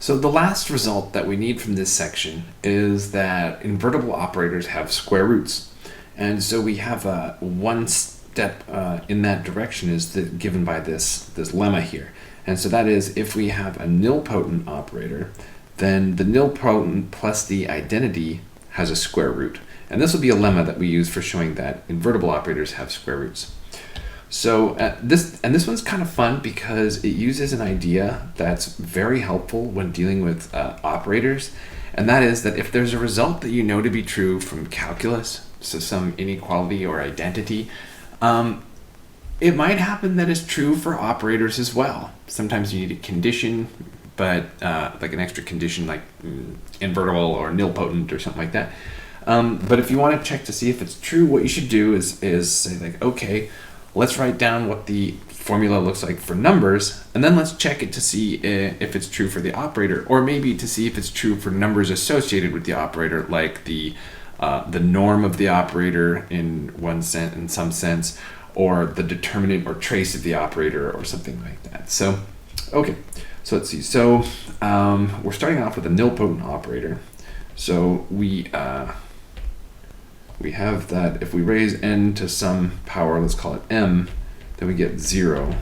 So the last result that we need from this section is that invertible operators have square roots. And so we have one step in that direction is given by this lemma here. And so that is, if we have a nilpotent operator, then the nilpotent plus the identity has a square root. And this will be a lemma that we use for showing that invertible operators have square roots. So this one's kind of fun because it uses an idea that's very helpful when dealing with operators, and that is that if there's a result that you know to be true from calculus, so some inequality or identity, it might happen that it's true for operators as well. Sometimes you need a condition, but like an extra condition like invertible or nilpotent or something like that. But if you want to check to see if it's true, what you should do is say like, okay, let's write down what the formula looks like for numbers, and then let's check it to see if it's true for the operator, or maybe to see if it's true for numbers associated with the operator, like the norm of the operator in some sense, or the determinant or trace of the operator, or something like that. So, okay, so let's see. So we're starting off with a nilpotent operator. So we have that if we raise n to some power, let's call it m, then we get 0,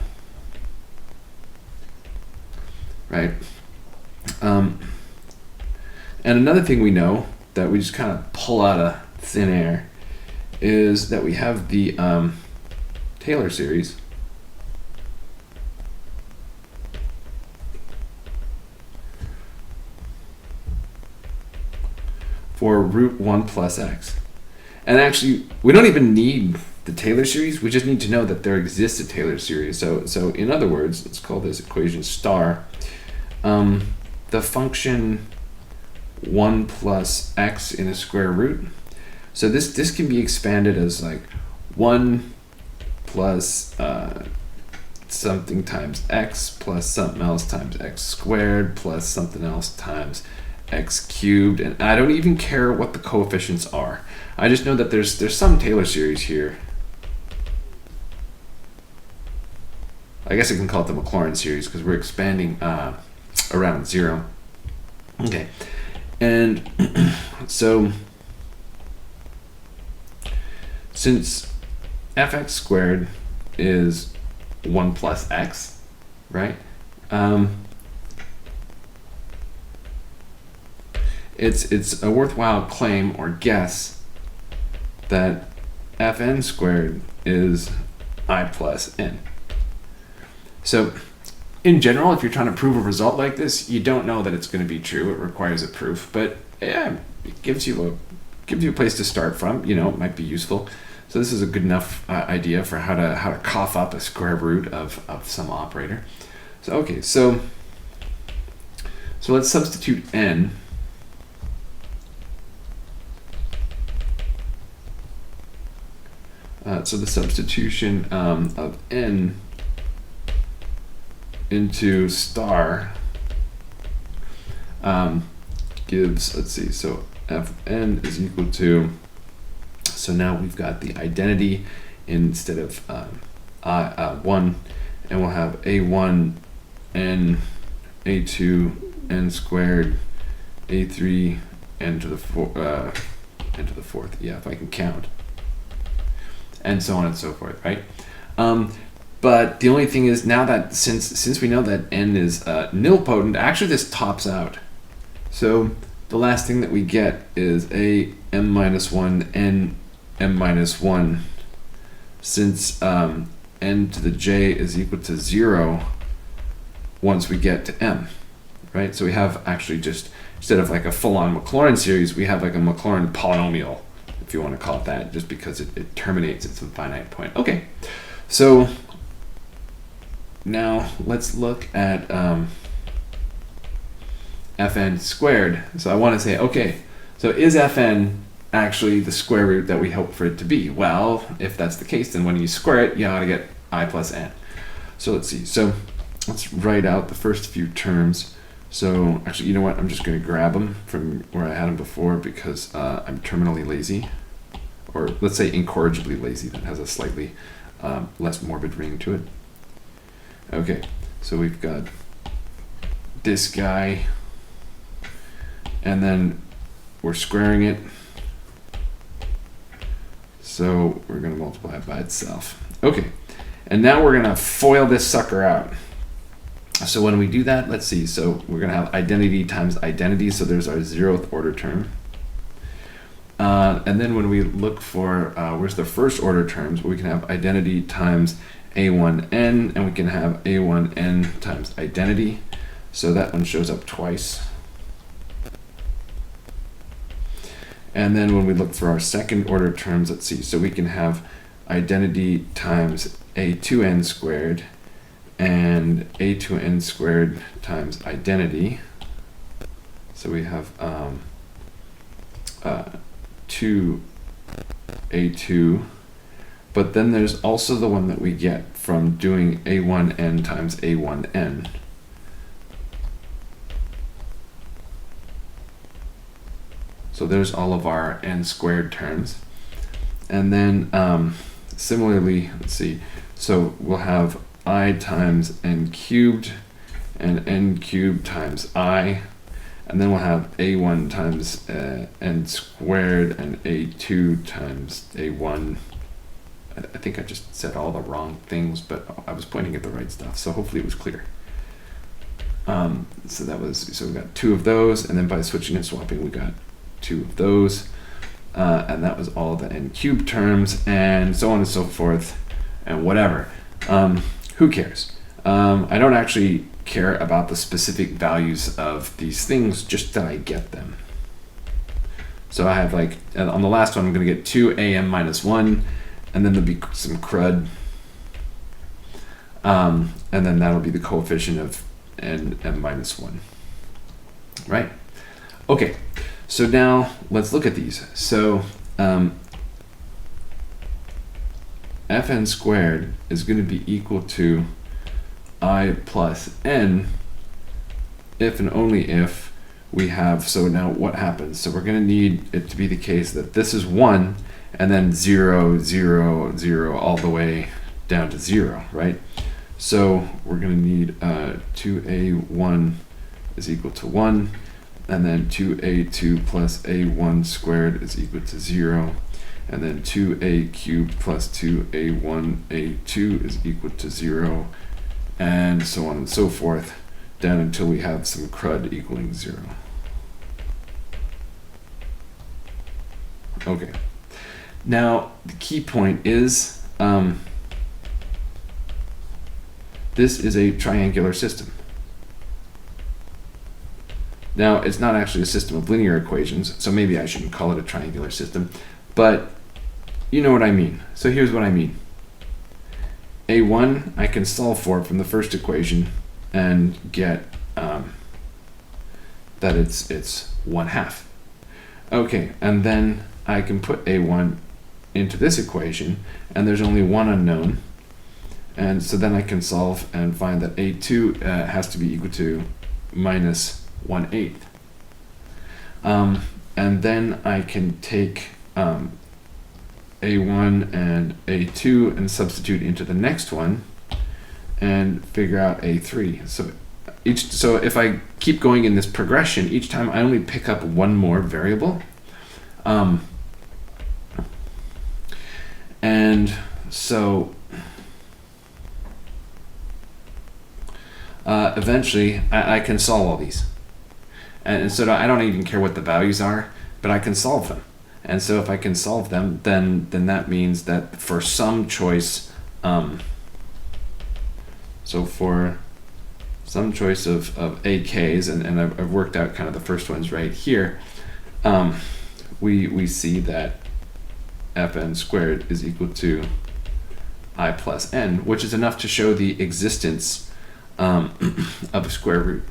right? And another thing we know that we just kind of pull out of thin air is that we have the Taylor series for root 1 plus x. And actually, we don't even need the Taylor series. We just need to know that there exists a Taylor series. So in other words, let's call this equation star. The function 1 plus x in a square root. So this can be expanded as like 1 plus something times x plus something else times x squared plus something else times x cubed. And I don't even care what the coefficients are. I just know that there's some Taylor series here. I guess I can call it the Maclaurin series because we're expanding around 0. Okay, and so since fx squared is 1 plus x, right? It's a worthwhile claim or guess that fn squared is I plus n. So in general, if you're trying to prove a result like this, you don't know that it's going to be true. It requires a proof, but yeah, it gives you a place to start from. You know, it might be useful. So this is a good enough idea for how to cough up a square root of some operator. So okay, so let's substitute n. So the substitution of n into star gives, let's see, so fn is equal to, so now we've got the identity instead of 1, and we'll have a1 n, a2 n squared, a3 n to the fourth, yeah, if I can count, and so on and so forth, right? But the only thing is now that since we know that n is nilpotent, actually this tops out. So the last thing that we get is a m minus 1 n m minus 1, since n to the j is equal to 0 once we get to m, right? So we have actually just, instead of like a full-on Maclaurin series, we have like a Maclaurin polynomial, if you want to call it that, just because it terminates at some finite point. Okay, so now let's look at fn squared. So I want to say, okay, so is fn actually the square root that we hope for it to be? Well, if that's the case, then when you square it, you ought to get I plus n. So let's see. So let's write out the first few terms. So actually, you know what? I'm just going to grab them from where I had them before because I'm terminally lazy, or let's say incorrigibly lazy. That has a slightly less morbid ring to it. Okay, so we've got this guy and then we're squaring it. So we're going to multiply it by itself. Okay, and now we're going to FOIL this sucker out. So when we do that, let's see. So we're going to have identity times identity. So there's our 0th order term. And then when we look for where's the first order terms, we can have identity times a1n, and we can have a1n times identity. So that one shows up twice. And then when we look for our second order terms, let's see. So we can have identity times a2n squared and a2n squared times identity. So we have 2a2, but then there's also the one that we get from doing a1n times a1n. So there's all of our n squared terms. And then similarly, let's see, so we'll have I times n cubed and n cubed times I, and then we'll have a1 times n squared and a2 times a1. I think I just said all the wrong things, but I was pointing at the right stuff, so hopefully it was clear. So we got 2 of those, and then by switching and swapping we got 2 of those, and that was all the n cubed terms, and so on and so forth, and whatever. Who cares? I don't actually care about the specific values of these things, just that I get them. So I have, like, on the last one I'm going to get 2am minus 1, and then there'll be some crud, and then that'll be the coefficient of n minus 1, right? Okay, so now let's look at these. So fn squared is going to be equal to I plus n if and only if we have, so now what happens? So we're going to need it to be the case that this is 1 and then 0, 0, 0 all the way down to 0, right? So we're going to need 2a1 is equal to 1, and then 2a2 plus a1 squared is equal to 0, and then 2a cubed plus 2a1a2 is equal to 0, and so on and so forth, down until we have some crud equaling 0. Okay. Now, the key point is this is a triangular system. Now, it's not actually a system of linear equations, so maybe I shouldn't call it a triangular system, but you know what I mean. So here's what I mean. A1 I can solve for from the first equation and get that it's 1/2. Okay, and then I can put A1 into this equation, and there's only one unknown, and so then I can solve and find that A2 has to be equal to minus 1/8. And then I can take A1 and A2 and substitute into the next one and figure out A3. So if I keep going in this progression, each time I only pick up one more variable. And so eventually I can solve all these. And so I don't even care what the values are, but I can solve them. And so if I can solve them, then that means that for some choice, so for some choice of AKs, and I've worked out kind of the first ones right here, we see that fn squared is equal to I plus n, which is enough to show the existence of a square root.